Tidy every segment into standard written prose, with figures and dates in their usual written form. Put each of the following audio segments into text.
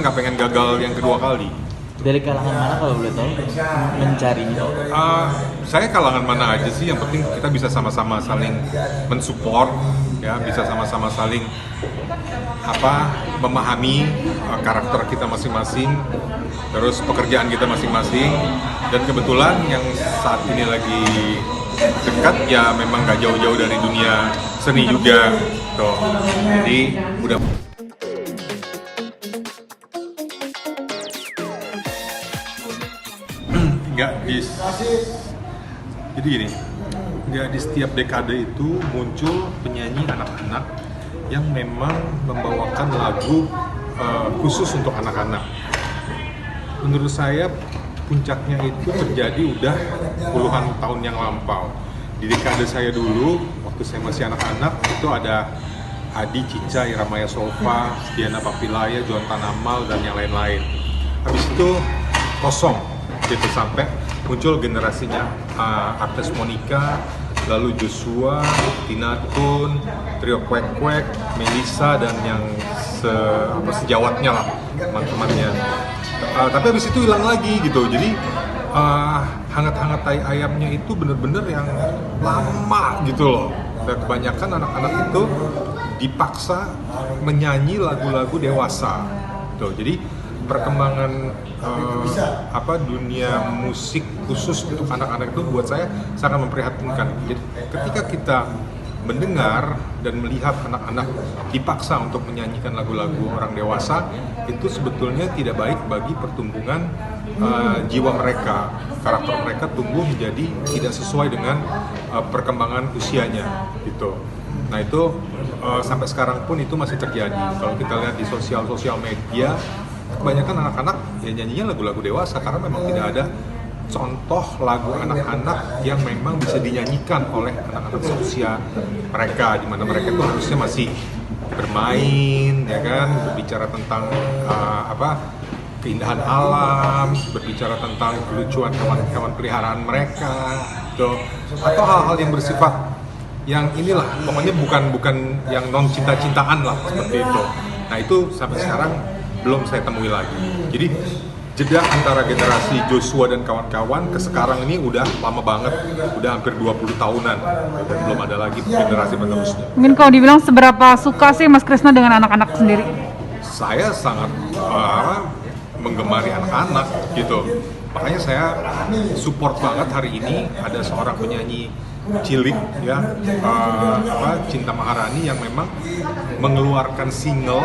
nggak pengen gagal yang kedua kali. Dari kalangan mana kalau boleh tahu mencarinya? Saya kalangan mana aja sih, yang penting kita bisa sama-sama saling mensupport, ya, bisa sama-sama saling memahami karakter kita masing-masing, terus pekerjaan kita masing-masing, dan kebetulan yang saat ini lagi dekat ya memang gak jauh-jauh dari dunia seni juga, tuh. Jadi udah. Jadi gini, nggak di setiap dekade itu muncul penyanyi anak-anak yang memang membawakan lagu khusus untuk anak-anak. Menurut saya puncaknya itu terjadi udah puluhan tahun yang lampau. Di dekade saya dulu, waktu saya masih anak-anak, itu ada Adi, Cica, Iramaya Solfa, Diana Papilaya, Joan Tanamal, dan yang lain-lain. Habis itu kosong, gitu, sampai muncul generasinya artis Monica, lalu Joshua, Tina Tun, Trio Kwek Kwek, Melissa, dan yang sejawatnya lah, teman-temannya. Tapi habis itu hilang lagi gitu. Jadi hangat-hangat tai ayamnya itu bener-bener yang lama gitu loh. Dan kebanyakan anak-anak itu dipaksa menyanyi lagu-lagu dewasa. Tuh, jadi perkembangan dunia musik khusus untuk anak-anak itu buat saya sangat memprihatinkan. Jadi ketika kita mendengar dan melihat anak-anak dipaksa untuk menyanyikan lagu-lagu orang dewasa, itu sebetulnya tidak baik bagi pertumbuhan jiwa mereka. Karakter mereka tumbuh menjadi tidak sesuai dengan perkembangan usianya gitu. Nah itu sampai sekarang pun itu masih terjadi. Kalau kita lihat di sosial media, kebanyakan anak-anak ya nyanyinya lagu-lagu dewasa karena memang tidak ada contoh lagu anak-anak yang memang bisa dinyanyikan oleh anak-anak seusia mereka, di mana mereka itu harusnya masih bermain, ya kan, berbicara tentang keindahan alam, berbicara tentang kelucuan hewan-hewan peliharaan mereka, gitu. Atau hal-hal yang bersifat yang inilah, pokoknya bukan yang non cinta-cintaan lah, seperti itu. Nah itu sampai sekarang belum saya temui lagi. Jadi jeda antara generasi Joshua dan kawan-kawan ke sekarang ini udah lama banget, udah hampir 20 tahunan, dan belum ada lagi generasi penerusnya. Mungkin kalau dibilang seberapa suka sih Mas Krisna dengan anak-anak sendiri? Saya sangat menggemari anak-anak gitu. Makanya saya support banget hari ini ada seorang penyanyi cilik ya, Cinta Maharani, yang memang mengeluarkan single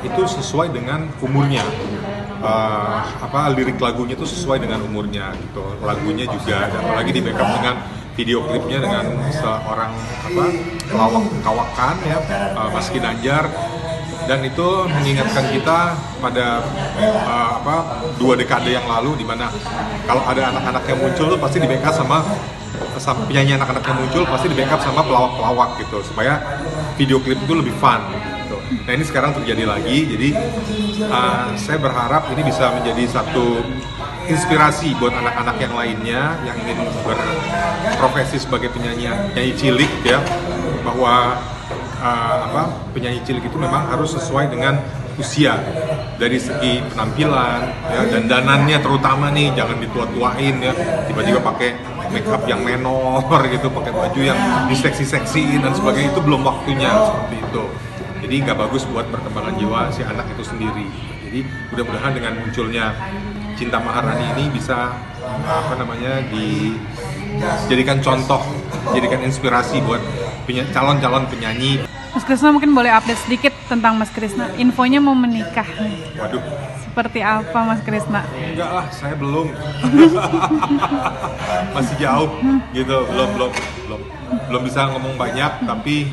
itu sesuai dengan umurnya. Lirik lagunya itu sesuai dengan umurnya gitu. Lagunya juga, dan apalagi di backup dengan video klipnya dengan seorang pelawak kawakan ya, Mas Ginanjar. Dan itu mengingatkan kita pada 2 dekade yang lalu, di mana kalau ada anak-anak yang muncul tuh pasti di backup sama penyanyi anak-anak yang muncul pasti di backup sama pelawak-pelawak gitu, supaya video klip itu lebih fun gitu. Nah ini sekarang terjadi lagi, jadi saya berharap ini bisa menjadi satu inspirasi buat anak-anak yang lainnya yang ingin berprofesi sebagai penyanyi cilik ya, bahwa penyanyi cilik itu memang harus sesuai dengan usia dari segi penampilan ya, dan danannya terutama nih, jangan ditua-tuain ya, tiba-tiba pakai make up yang menor gitu, pakai baju yang diseksi-seksiin dan sebagainya, itu belum waktunya seperti itu. Jadi nggak bagus buat perkembangan jiwa si anak itu sendiri. Jadi mudah-mudahan dengan munculnya Cinta Maharani ini bisa dijadikan contoh, dijadikan inspirasi buat calon-calon penyanyi. Mas Krisna mungkin boleh update sedikit tentang Mas Krisna. Infonya mau menikah. Waduh. Seperti apa Mas Krisna? Enggak lah, saya belum. Masih jauh gitu, belum bisa ngomong banyak, tapi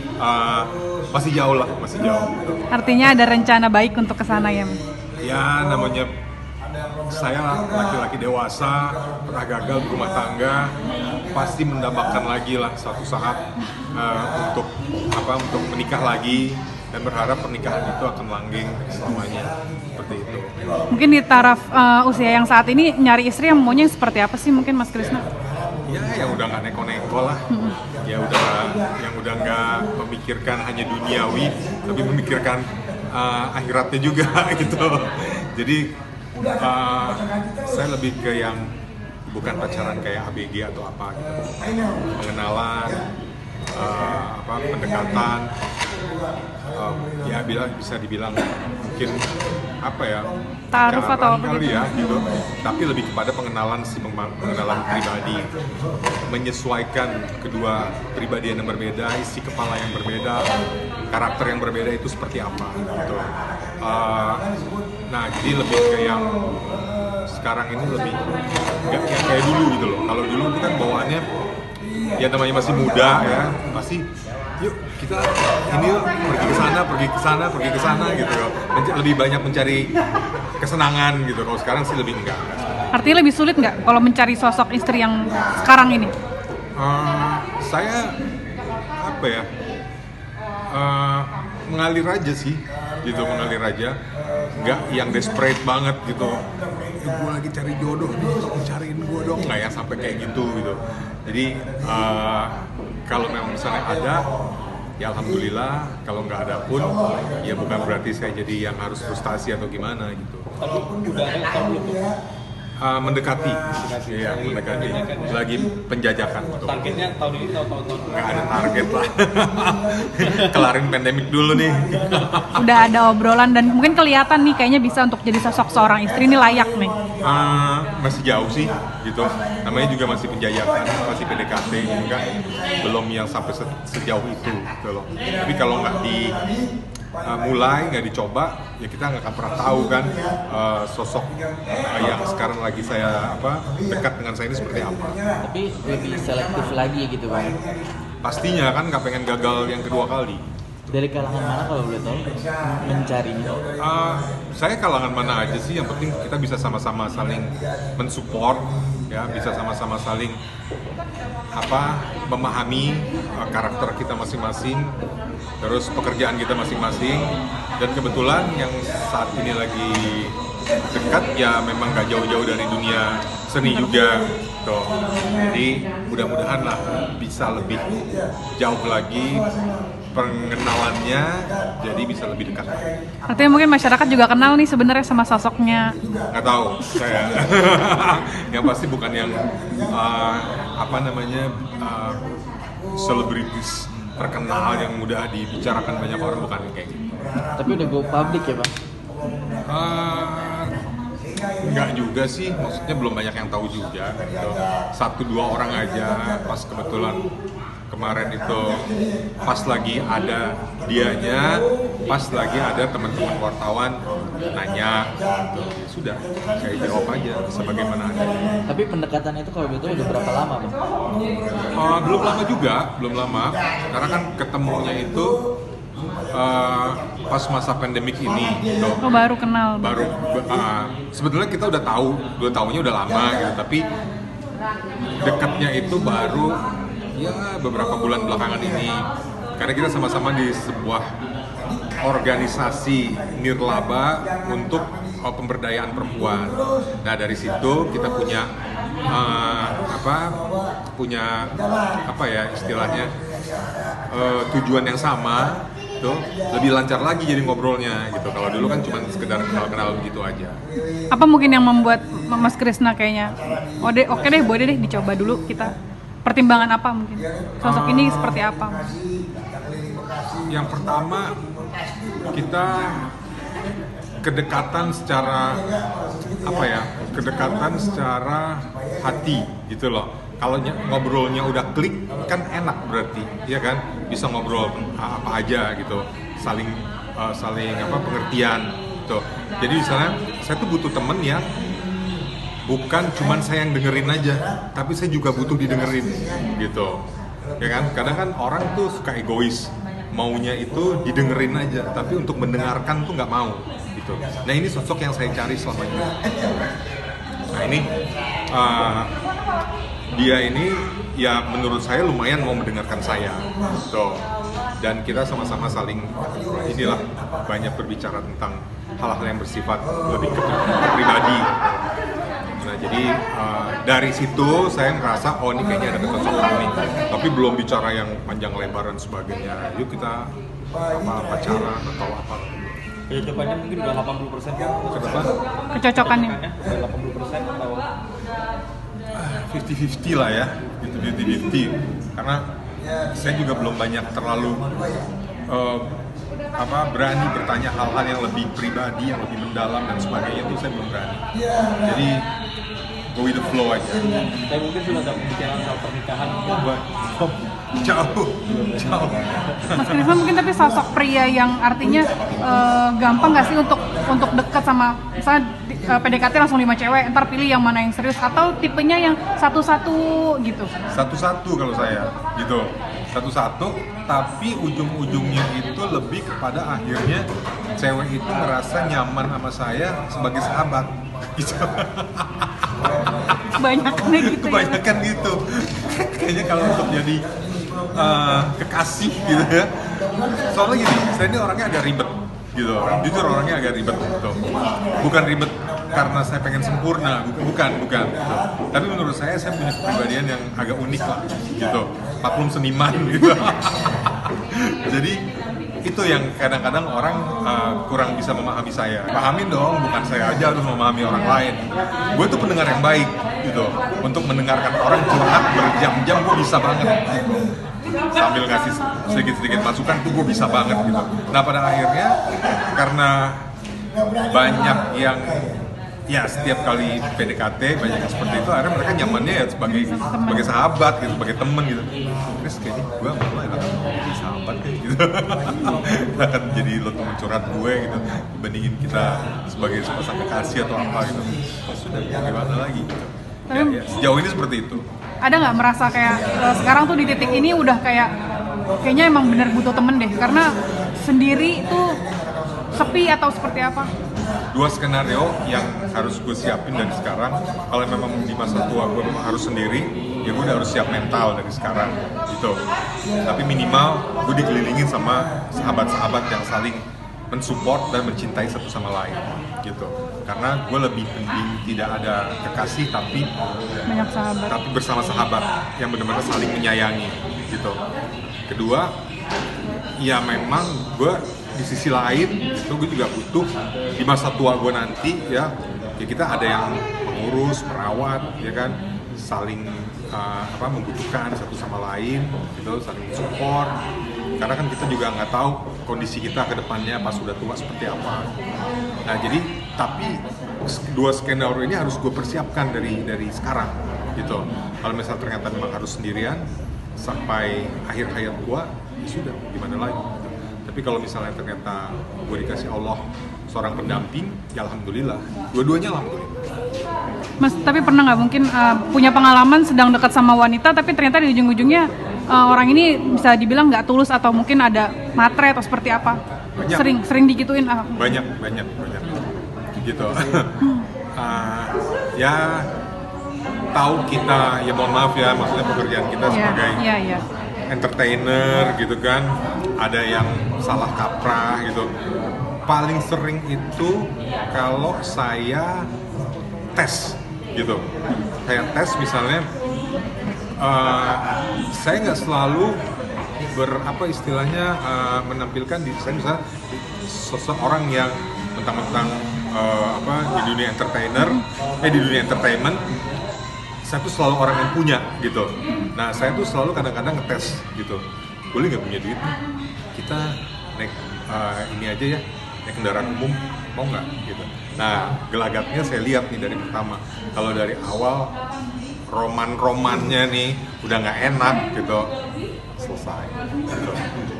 masih jauh lah, masih jauh. Artinya ada rencana baik untuk kesana ya Mas? Ya namanya saya laki-laki dewasa, pernah gagal di rumah tangga, pasti mendambakan lagi lah suatu saat untuk menikah lagi, dan berharap pernikahan itu akan langgeng selamanya, seperti itu. Mungkin di taraf usia yang saat ini nyari istri yang maunya seperti apa sih mungkin Mas Krisna? Ya yang udah nggak neko-neko lah, ya yang udah nggak memikirkan hanya duniawi, tapi memikirkan akhiratnya juga gitu. Jadi saya lebih ke yang bukan pacaran kayak ABG atau apa gitu, pengenalan, pendekatan, ya bisa dibilang mungkin apa ya, Taaruf atau apa kali gitu. ya gitu, tapi lebih kepada pengenalan pengenalan pribadi, menyesuaikan kedua pribadian yang berbeda, isi kepala yang berbeda, karakter yang berbeda itu seperti apa gitu. Nah jadi lebih ke yang sekarang ini lebih nggak yang kayak dulu gitu loh. Kalau dulu itu kan bawaannya ya namanya masih muda ya, masih yuk kita ini yuk, pergi ke sana gitu loh. Lebih banyak mencari kesenangan gitu. Kalau sekarang sih lebih enggak. Artinya lebih sulit nggak kalau mencari sosok istri yang sekarang ini? Saya apa ya, mengalir aja sih gitu, mengalir aja, nggak yang desperate banget gitu. Gue lagi cari jodoh nih, tolong cariin gue dong, nggak yang sampai kayak gitu gitu. Jadi kalau memang misalnya ada, ya alhamdulillah. Kalau nggak ada pun, ya bukan berarti saya jadi yang harus frustasi atau gimana gitu. Kalau udah ada atau belum? Mendekati, ya mendekati. Lagi penjajakan. Targetnya tahun ini atau tahun-tahun? Nggak ada target lah. Kelarin pandemik dulu nih. Udah ada obrolan dan mungkin kelihatan nih kayaknya bisa untuk jadi sosok seorang istri ini layak nih. Masih jauh sih gitu. Namanya juga masih penjajakan, masih PDKT gitu kan. Belum yang sampai sejauh itu gitu loh. Tapi kalau nggak mulai, nggak dicoba, ya kita nggak akan pernah tahu kan sosok yang sekarang lagi saya dekat dengan saya ini seperti apa. Tapi lebih selektif lagi gitu Bang. Pastinya kan nggak pengen gagal yang kedua kali. Dari kalangan mana kalau boleh tahu mencarinya? Saya kalangan mana aja sih, yang penting kita bisa sama-sama saling mensupport, ya bisa sama-sama saling memahami karakter kita masing-masing, terus pekerjaan kita masing-masing, dan kebetulan yang saat ini lagi dekat ya memang gak jauh-jauh dari dunia seni juga tuh. Jadi mudah-mudahan lah bisa lebih jauh lagi pengenalannya, jadi bisa lebih dekat. Artinya mungkin masyarakat juga kenal nih sebenarnya sama sosoknya. Nggak tahu saya. Yang pasti bukan yang selebritis terkenal yang mudah dibicarakan banyak orang, bukan kayak gitu. Tapi udah go public ya Bang? Enggak juga sih, maksudnya belum banyak yang tahu juga gitu. 1-2 orang aja, pas kebetulan kemarin itu pas lagi ada dianya, pas lagi ada teman-teman wartawan nanya gitu. Sudah, saya jawab aja sebagaimana adanya. Tapi pendekatan itu kalau betul udah berapa lama Bang? Belum lama juga, belum lama. Karena kan ketemunya itu pas masa pandemik ini gitu. Oh, baru kenal. Sebetulnya kita udah tahunya udah lama gitu, tapi dekatnya itu baru ya beberapa bulan belakangan ini. Karena kita sama-sama di sebuah organisasi nirlaba untuk pemberdayaan perempuan. Nah dari situ kita punya istilahnya tujuan yang sama. Tuh, lebih lancar lagi jadi ngobrolnya gitu. Kalau dulu kan cuma sekedar kenal-kenal begitu aja. Apa mungkin yang membuat Mas Krisna kayaknya oke deh boleh deh dicoba dulu kita? Pertimbangan apa mungkin? Sosok ini seperti apa? Yang pertama, kita kedekatan secara hati gitu loh. Kalau ngobrolnya udah klik kan enak berarti, ya kan? Bisa ngobrol apa aja gitu, saling pengertian gitu. Jadi misalnya saya tuh butuh temen yang bukan cuman saya yang dengerin aja, tapi saya juga butuh didengerin gitu. Ya kan? Kadang kan orang tuh suka egois, maunya itu didengerin aja, tapi untuk mendengarkan tuh nggak mau gitu. Nah ini sosok yang saya cari selama ini. Nah ini dia ini ya menurut saya lumayan mau mendengarkan saya gitu. Dan kita sama-sama saling banyak berbicara tentang hal-hal yang bersifat lebih ke pribadi. Nah jadi dari situ saya merasa ini kayaknya ada kecocokan ini, tapi belum bicara yang panjang lebar dan sebagainya. Yuk kita pacaran atau apa. Kecocokannya mungkin udah 80% kan? Kenapa? Kecocokannya. Udah 80% atau 50-50 lah ya, gitu 50-50. Karena saya juga belum banyak terlalu berani bertanya hal-hal yang lebih pribadi, yang lebih mendalam dan sebagainya, itu saya belum berani. Jadi go with the flow aja. tapi mungkin sudah ada pembicaraan soal pernikahan Buat jauh. Mas Krisna mungkin tapi sosok pria yang artinya gampang nggak sih untuk dekat sama misalnya PDKT langsung 5 cewek, ntar pilih yang mana yang serius atau tipenya yang satu-satu gitu? Satu-satu kalau saya, gitu. Satu-satu, tapi ujung-ujungnya itu lebih kepada akhirnya cewek itu merasa nyaman sama saya sebagai sahabat. Gitu. Kebanyakannya gitu ya. Kebanyakan gitu. Kayaknya kalau untuk jadi kekasih gitu ya. Soalnya gini, saya ini orangnya agak ribet gitu. Jujur orangnya agak ribet gitu. Bukan ribet karena saya pengen sempurna, bukan gitu. Tapi menurut saya punya kepribadian yang agak unik lah gitu. Maklum seniman gitu. Jadi itu yang kadang-kadang orang kurang bisa memahami saya. Pahamin dong, bukan saya aja harus memahami orang lain. Gue tuh pendengar yang baik gitu. Untuk mendengarkan orang curhat berjam-jam gue bisa banget gitu. Sambil ngasih sedikit-sedikit masukan tuh gue bisa banget gitu. Nah pada akhirnya karena banyak yang ya setiap kali PDKT banyak yang seperti itu, akhirnya mereka nyamannya ya sebagai sahabat gitu, sebagai temen gitu. Terus kayaknya gue malah enak jadi sahabat kayak gitu. Akan jadi lo temen curhat gue gitu dibandingin kita sebagai sepasang kekasih atau apa gitu. Sudah gimana lagi gitu. Ya, sejauh ini seperti itu. Ada nggak merasa kayak sekarang tuh di titik ini udah kayaknya emang bener butuh temen deh karena sendiri tuh sepi atau seperti apa? Dua skenario yang harus gue siapin dari sekarang. Kalau memang di masa tua gue memang harus sendiri, ya gue udah harus siap mental dari sekarang gitu. Tapi minimal gue dikelilingin sama sahabat-sahabat yang saling mensupport dan mencintai satu sama lain gitu. Karena gue lebih penting tidak ada kekasih tapi Banyak sahabat. tapi bersama sahabat yang benar-benar saling menyayangi gitu. Kedua, ya memang gue di sisi lain itu gue juga butuh di masa tua gue nanti ya kita ada yang mengurus, merawat ya kan, saling membutuhkan satu sama lain gitu, saling support. Karena kan kita juga nggak tahu kondisi kita ke depannya pas sudah tua seperti apa. Nah jadi tapi dua skenario ini harus gue persiapkan dari sekarang gitu. Kalau misalnya ternyata memang harus sendirian sampai akhir hayat gue, ya sudah gimana lagi. Tapi kalau misalnya ternyata gue dikasih Allah seorang pendamping, ya alhamdulillah. Dua-duanya alhamdulillah. Mas, tapi pernah nggak mungkin punya pengalaman sedang dekat sama wanita tapi ternyata di ujung-ujungnya orang ini bisa dibilang nggak tulus atau mungkin ada matre atau seperti apa? Banyak. Sering digituin. Banyak gitu. Ya tahu kita, ya mohon maaf ya, maksudnya pekerjaan kita sebagai Iya. entertainer gitu kan, ada yang salah kaprah gitu. Paling sering itu kalau saya tes gitu, saya tes misalnya saya nggak selalu menampilkan di saya misalnya seseorang yang mentang-mentang di dunia entertainment saya tuh selalu orang yang punya gitu. Nah saya tuh selalu kadang-kadang ngetes gitu, boleh nggak punya duit nih? Kita naik ini aja ya, naik kendaraan umum, mau nggak gitu. Nah gelagatnya saya lihat nih dari pertama. Kalau dari awal romannya nih udah nggak enak gitu, selesai gitu.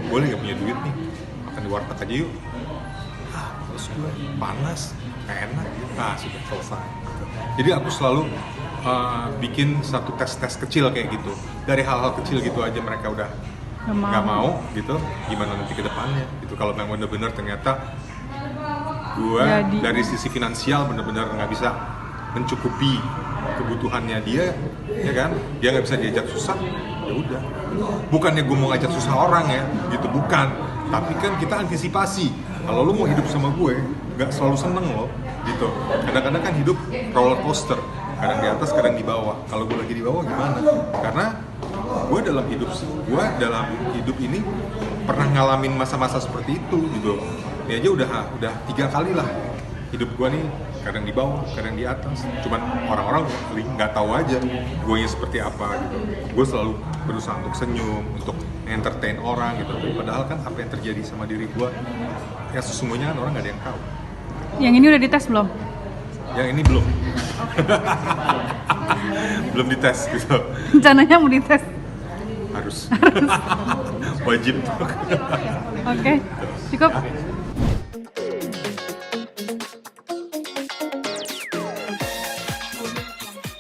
Boleh nggak punya duit nih, makan di warteg aja yuk. Terus gue panas, nggak enak, nah sudah selesai gitu. Jadi aku selalu bikin satu tes kecil kayak gitu. Dari hal-hal kecil gitu aja mereka udah nggak mau gitu, gimana nanti ke depannya gitu. Kalau memang bener-bener ternyata gue dari sisi finansial bener-bener nggak bisa mencukupi kebutuhannya dia, ya kan, dia nggak bisa diajak susah, ya udah. Bukannya gue mau ngajak susah orang ya, gitu, bukan. Tapi kan kita antisipasi. Kalau lo mau hidup sama gue, nggak selalu seneng lo, gitu. Kadang-kadang kan hidup roller coaster, kadang di atas, kadang di bawah. Kalau gue lagi di bawah gimana? Karena gue dalam hidup ini pernah ngalamin masa-masa seperti itu, gitu. ini aja udah 3 kali lah hidup gue nih, kadang di bawah, kadang di atas. Cuman orang-orang nggak tahu aja gue seperti apa gitu. Gue selalu berusaha untuk senyum, untuk entertain orang gitu. Padahal kan apa yang terjadi sama diri gue, ya sesungguhnya kan orang nggak ada yang tahu. Yang ini udah dites belum? Yang ini belum. Belum dites gitu. Rencananya mau dites. Harus. Wajib. Oke, cukup.